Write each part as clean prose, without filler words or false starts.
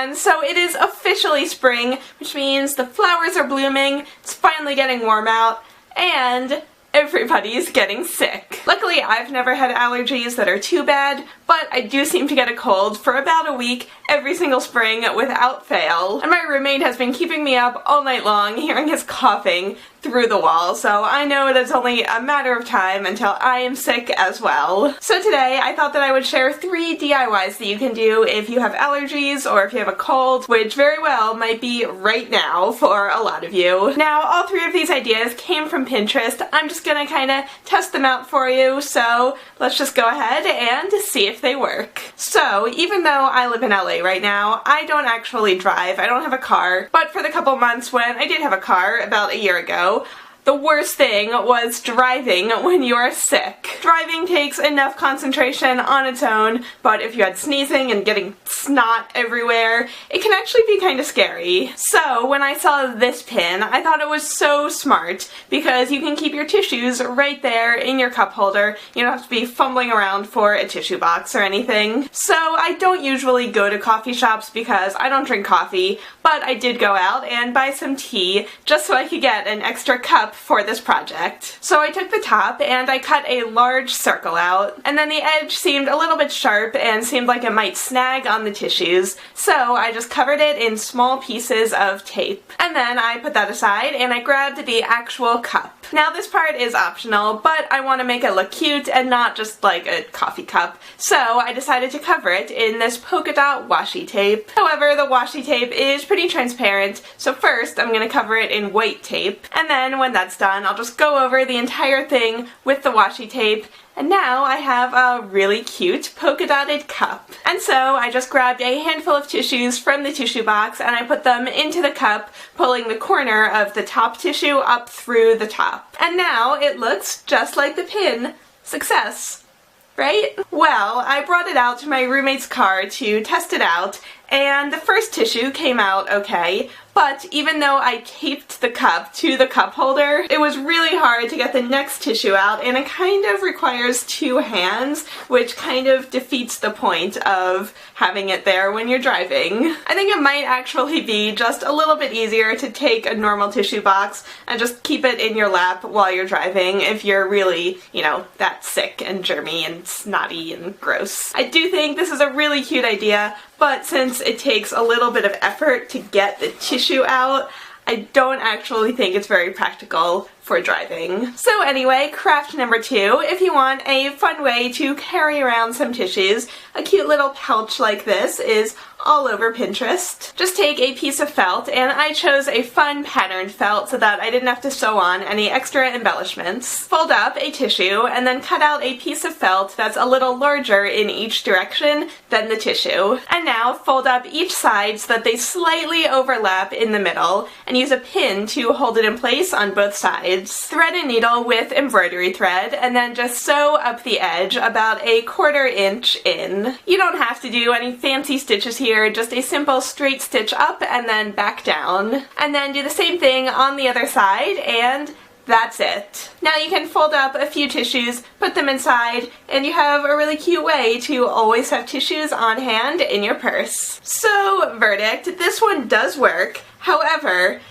everyone! So it is officially spring, which means the flowers are blooming, it's finally getting warm out, and everybody's getting sick. Luckily, I've never had allergies that are too bad, but I do seem to get a cold for about a week every single spring without fail. And my roommate has been keeping me up all night long, hearing his coughing through the wall, so I know it is only a matter of time until I am sick as well. So today, I thought that I would share 3 DIYs that you can do if you have allergies or if you have a cold, which very well might be right now for a lot of you. Now, all 3 of these ideas came from Pinterest. I'm just gonna kinda test them out for you, so let's just go ahead and see if they work. So, even though I live in LA right now, I don't actually drive. I don't have a car, but for the couple months when I did have a car, about a year ago, the worst thing was driving when you're sick. Driving takes enough concentration on its own, but if you had sneezing and getting snot everywhere, it can actually be kind of scary. So when I saw this pin, I thought it was so smart because you can keep your tissues right there in your cup holder. You don't have to be fumbling around for a tissue box or anything. So I don't usually go to coffee shops because I don't drink coffee, but I did go out and buy some tea just so I could get an extra cup for this project. So I took the top and I cut a large circle out, and then the edge seemed a little bit sharp and seemed like it might snag on the tissues, so I just covered it in small pieces of tape. And then I put that aside and I grabbed the actual cup. Now this part is optional, but I want to make it look cute and not just like a coffee cup, so I decided to cover it in this polka dot washi tape. However, the washi tape is pretty transparent, so first I'm going to cover it in white tape, and then when that's done, I'll just go over the entire thing with the washi tape, and now I have a really cute polka dotted cup. And so I just grabbed a handful of tissues from the tissue box and I put them into the cup, pulling the corner of the top tissue up through the top. And now it looks just like the pin. Success! Right? Well, I brought it out to my roommate's car to test it out, and the first tissue came out okay, but even though I taped the cup to the cup holder, it was really hard to get the next tissue out, and it kind of requires 2 hands, which kind of defeats the point of having it there when you're driving. I think it might actually be just a little bit easier to take a normal tissue box and just keep it in your lap while you're driving if you're really, that sick and germy and snotty and gross. I do think this is a really cute idea, but since it takes a little bit of effort to get the tissue out, I don't actually think it's very practical for driving. So anyway, craft number 2. If you want a fun way to carry around some tissues, a cute little pouch like this is all over Pinterest. Just take a piece of felt, and I chose a fun patterned felt so that I didn't have to sew on any extra embellishments. Fold up a tissue and then cut out a piece of felt that's a little larger in each direction than the tissue. And now fold up each side so that they slightly overlap in the middle, and use a pin to hold it in place on both sides. Thread a needle with embroidery thread and then just sew up the edge about 1/4 inch in. You don't have to do any fancy stitches here, just a simple straight stitch up and then back down. And then do the same thing on the other side, and that's it. Now you can fold up a few tissues, put them inside, and you have a really cute way to always have tissues on hand in your purse. So, verdict, this one does work. However,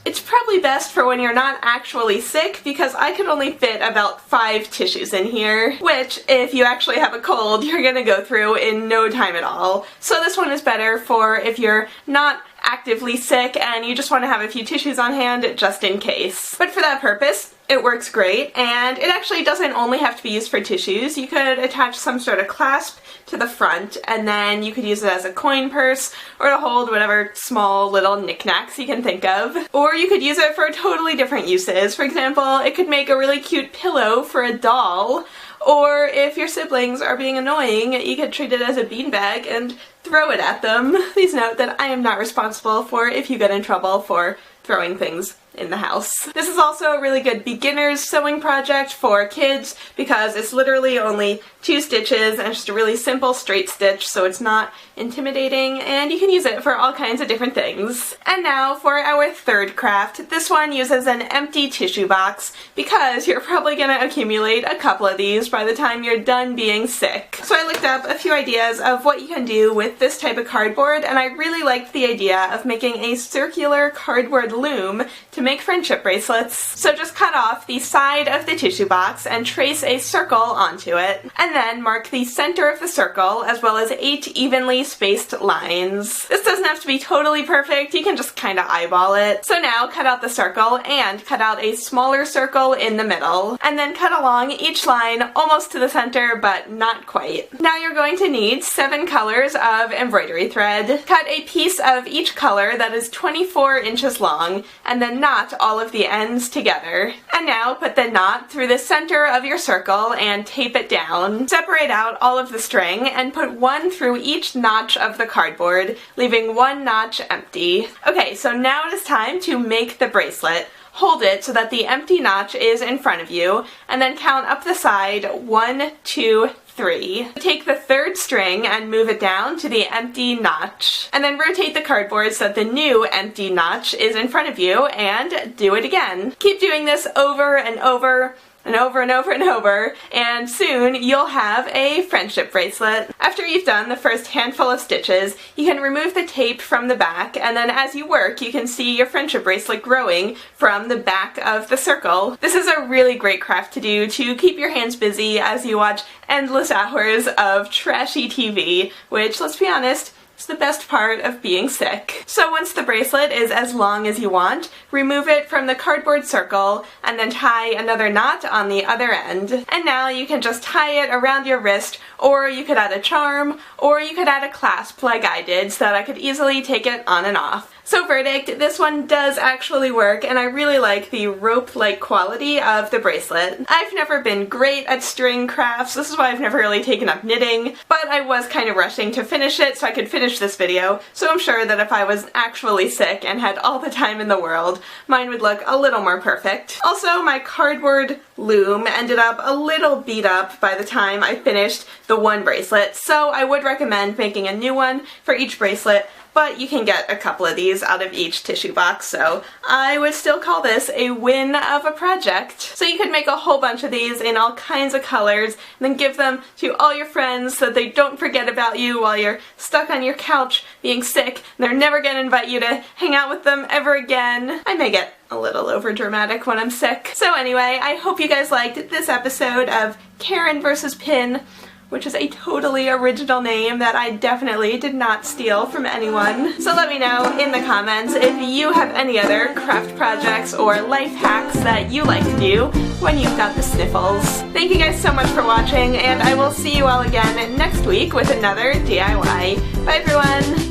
it's probably best for when you're not actually sick, because I could only fit about 5 tissues in here, which, if you actually have a cold, you're gonna go through in no time at all. So this one is better for if you're not actively sick and you just want to have a few tissues on hand just in case. But for that purpose, it works great, and it actually doesn't only have to be used for tissues. You could attach some sort of clasp to the front, and then you could use it as a coin purse or to hold whatever small little knickknacks you can think of. Or you could use it for totally different uses. For example, it could make a really cute pillow for a doll, or if your siblings are being annoying, you could treat it as a beanbag and throw it at them. Please note that I am not responsible for if you get in trouble for throwing things in the house. This is also a really good beginner's sewing project for kids because it's literally only 2 stitches and just a really simple straight stitch, so it's not intimidating, and you can use it for all kinds of different things. And now for our third craft. This one uses an empty tissue box because you're probably going to accumulate a couple of these by the time you're done being sick. So I looked up a few ideas of what you can do with this type of cardboard, and I really liked the idea of making a circular cardboard loom to make friendship bracelets. So just cut off the side of the tissue box and trace a circle onto it, and then mark the center of the circle as well as 8 evenly spaced lines. This doesn't have to be totally perfect, you can just kind of eyeball it. So now cut out the circle and cut out a smaller circle in the middle, and then cut along each line almost to the center but not quite. Now you're going to need 7 colors of embroidery thread. Cut a piece of each color that is 24 inches long and then knot all of the ends together. And now put the knot through the center of your circle and tape it down. Separate out all of the string and put one through each notch of the cardboard, leaving one notch empty. Okay, so now it is time to make the bracelet. Hold it so that the empty notch is in front of you, and then count up the side 1, 2, 3. Take the 3rd string and move it down to the empty notch, and then rotate the cardboard so that the new empty notch is in front of you, and do it again. Keep doing this over and over and over and over and over, and soon you'll have a friendship bracelet. After you've done the first handful of stitches, you can remove the tape from the back, and then as you work you can see your friendship bracelet growing from the back of the circle. This is a really great craft to do to keep your hands busy as you watch endless hours of trashy TV, which, let's be honest, it's the best part of being sick. So once the bracelet is as long as you want, remove it from the cardboard circle and then tie another knot on the other end. And now you can just tie it around your wrist, or you could add a charm, or you could add a clasp like I did so that I could easily take it on and off. So verdict, this one does actually work, and I really like the rope-like quality of the bracelet. I've never been great at string crafts, this is why I've never really taken up knitting, but I was kind of rushing to finish it so I could finish this video, so I'm sure that if I was actually sick and had all the time in the world, mine would look a little more perfect. Also, my cardboard loom ended up a little beat up by the time I finished the one bracelet, so I would recommend making a new one for each bracelet, but you can get a couple of these out of each tissue box, so I would still call this a win of a project. So you could make a whole bunch of these in all kinds of colors, and then give them to all your friends so that they don't forget about you while you're stuck on your couch being sick, and they're never going to invite you to hang out with them ever again. I may get a little over dramatic when I'm sick. So anyway, I hope you guys liked this episode of Karen vs. Pin, which is a totally original name that I definitely did not steal from anyone. So let me know in the comments if you have any other craft projects or life hacks that you like to do when you've got the sniffles. Thank you guys so much for watching, and I will see you all again next week with another DIY. Bye everyone!